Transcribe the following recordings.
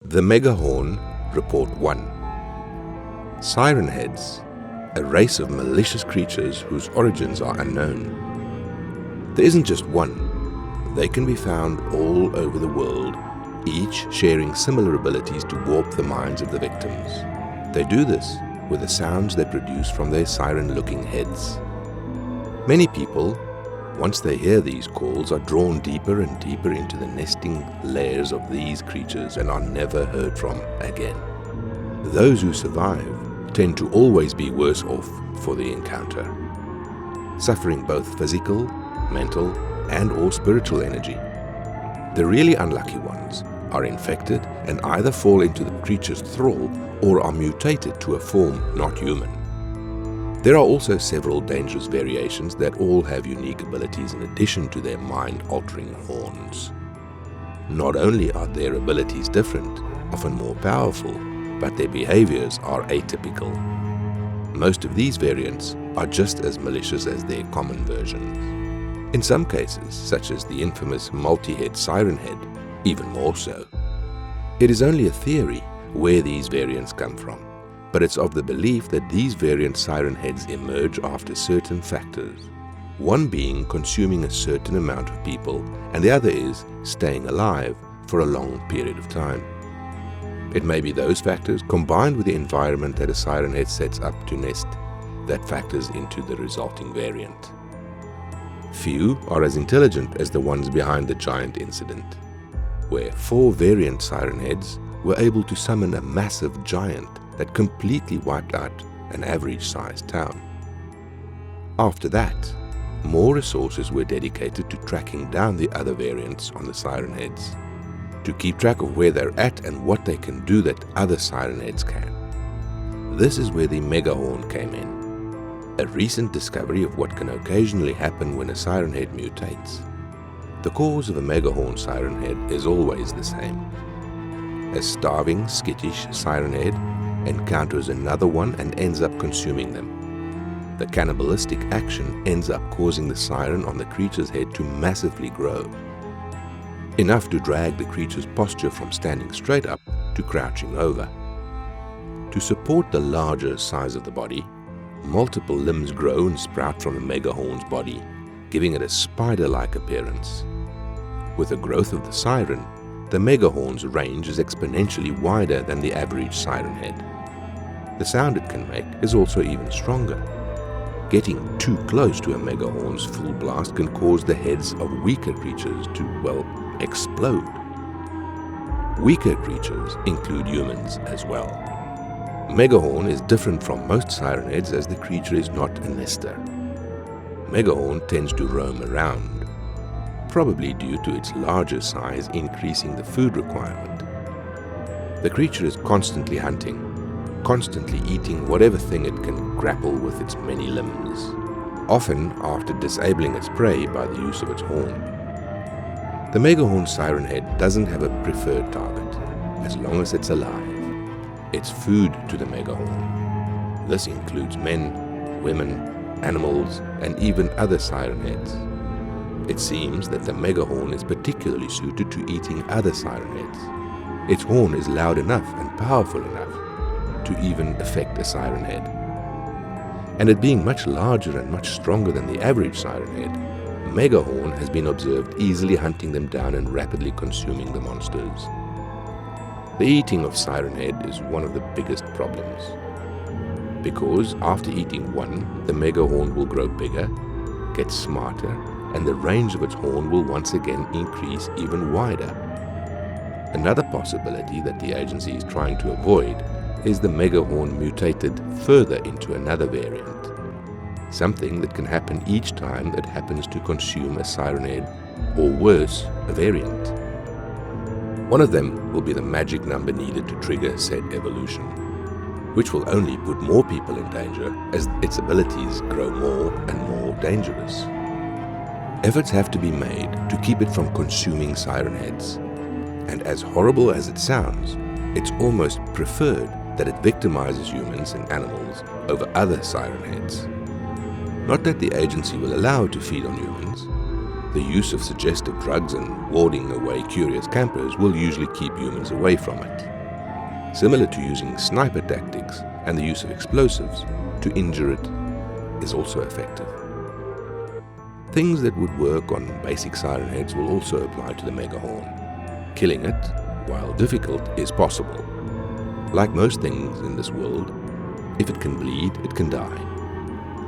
The Megahorn, Report 1. Siren heads, a race of malicious creatures whose origins are unknown. There isn't just one. They can be found all over the world, each sharing similar abilities to warp the minds of the victims. They do this with the sounds they produce from their siren-looking heads. Many people, once they hear these calls, are drawn deeper and deeper into the nesting layers of these creatures and are never heard from again. Those who survive tend to always be worse off for the encounter, suffering both physical, mental, and/or spiritual energy. The really unlucky ones are infected and either fall into the creature's thrall or are mutated to a form not human. There are also several dangerous variations that all have unique abilities in addition to their mind-altering horns. Not only are their abilities different, often more powerful, but their behaviors are atypical. Most of these variants are just as malicious as their common versions. In some cases, such as the infamous multi-head siren head, even more so. It is only a theory where these variants come from, but it's of the belief that these variant siren heads emerge after certain factors, one being consuming a certain amount of people, and the other is staying alive for a long period of time. It may be those factors combined with the environment that a siren head sets up to nest that factors into the resulting variant. Few are as intelligent as the ones behind the giant incident, where 4 variant siren heads were able to summon a massive giant that completely wiped out an average-sized town. After that, more resources were dedicated to tracking down the other variants on the siren heads, to keep track of where they're at and what they can do that other siren heads can. This is where the Megahorn came in, a recent discovery of what can occasionally happen when a siren head mutates. The cause of a Megahorn siren head is always the same. A starving, skittish siren head encounters another one and ends up consuming them. The cannibalistic action ends up causing the siren on the creature's head to massively grow, enough to drag the creature's posture from standing straight up to crouching over. To support the larger size of the body, multiple limbs grow and sprout from the Megahorn's body, giving it a spider-like appearance. With the growth of the siren, the Megahorn's range is exponentially wider than the average siren head. The sound it can make is also even stronger. Getting too close to a Megahorn's full blast can cause the heads of weaker creatures to, explode. Weaker creatures include humans as well. Megahorn is different from most siren heads as the creature is not a nester. Megahorn tends to roam around, probably due to its larger size increasing the food requirement. The creature is constantly hunting, constantly eating whatever thing it can grapple with its many limbs, often after disabling its prey by the use of its horn. The Megahorn siren head doesn't have a preferred target, as long as it's alive. It's food to the Megahorn. This includes men, women, animals, and even other siren heads. It seems that the Megahorn is particularly suited to eating other siren heads. Its horn is loud enough and powerful enough to even affect a siren head. And it being much larger and much stronger than the average siren head, Megahorn has been observed easily hunting them down and rapidly consuming the monsters. The eating of siren head is one of the biggest problems, because after eating one, the Megahorn will grow bigger, get smarter, and the range of its horn will once again increase even wider. Another possibility that the agency is trying to avoid is the Megahorn mutated further into another variant, something that can happen each time that happens to consume a siren head, or worse, a variant. One of them will be the magic number needed to trigger said evolution, which will only put more people in danger as its abilities grow more and more dangerous. Efforts have to be made to keep it from consuming siren heads, and as horrible as it sounds, it's almost preferred that it victimizes humans and animals over other siren heads. Not that the agency will allow it to feed on humans, The use of suggestive drugs and warding away curious campers will usually keep humans away from it. Similar to using sniper tactics and the use of explosives to injure it is also effective. Things that would work on basic siren heads will also apply to the Megahorn. Killing it, while difficult, is possible. Like most things in this world, if it can bleed, it can die.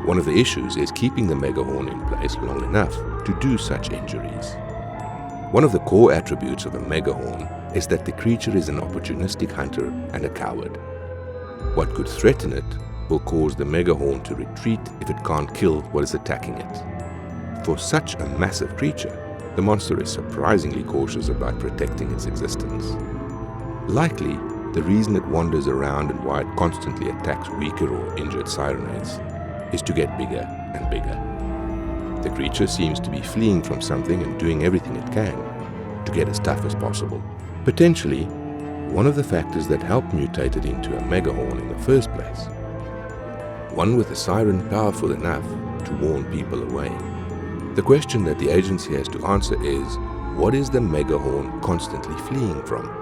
One of the issues is keeping the Megahorn in place long enough to do such injuries. One of the core attributes of a Megahorn is that the creature is an opportunistic hunter and a coward. What could threaten it will cause the Megahorn to retreat if it can't kill what is attacking it. For such a massive creature, the monster is surprisingly cautious about protecting its existence. Likely, the reason it wanders around and why it constantly attacks weaker or injured siren heads is to get bigger and bigger. The creature seems to be fleeing from something and doing everything it can to get as tough as possible. Potentially, one of the factors that helped mutate it into a Megahorn in the first place. One with a siren powerful enough to warn people away. The question that the agency has to answer is, what is the Megahorn constantly fleeing from?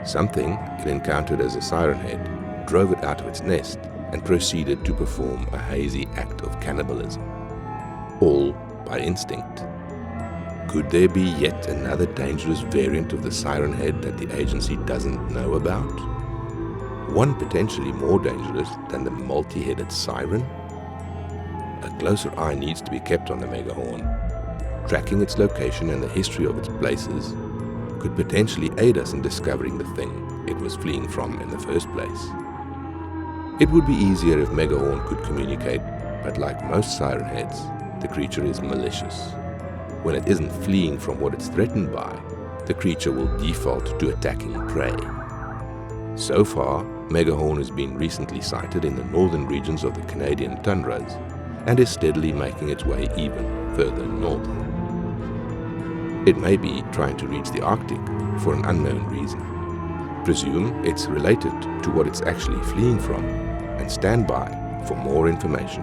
Something it encountered as a siren head drove it out of its nest and proceeded to perform a hazy act of cannibalism. All by instinct. Could there be yet another dangerous variant of the siren head that the agency doesn't know about? One potentially more dangerous than the multi-headed siren? A closer eye needs to be kept on the Megahorn. Tracking its location and the history of its places could potentially aid us in discovering the thing it was fleeing from in the first place. It would be easier if Megahorn could communicate, but like most siren heads, the creature is malicious. When it isn't fleeing from what it's threatened by, the creature will default to attacking prey. So far, Megahorn has been recently sighted in the northern regions of the Canadian tundras and is steadily making its way even further north. It may be trying to reach the Arctic for an unknown reason. Presume it's related to what it's actually fleeing from, and stand by for more information.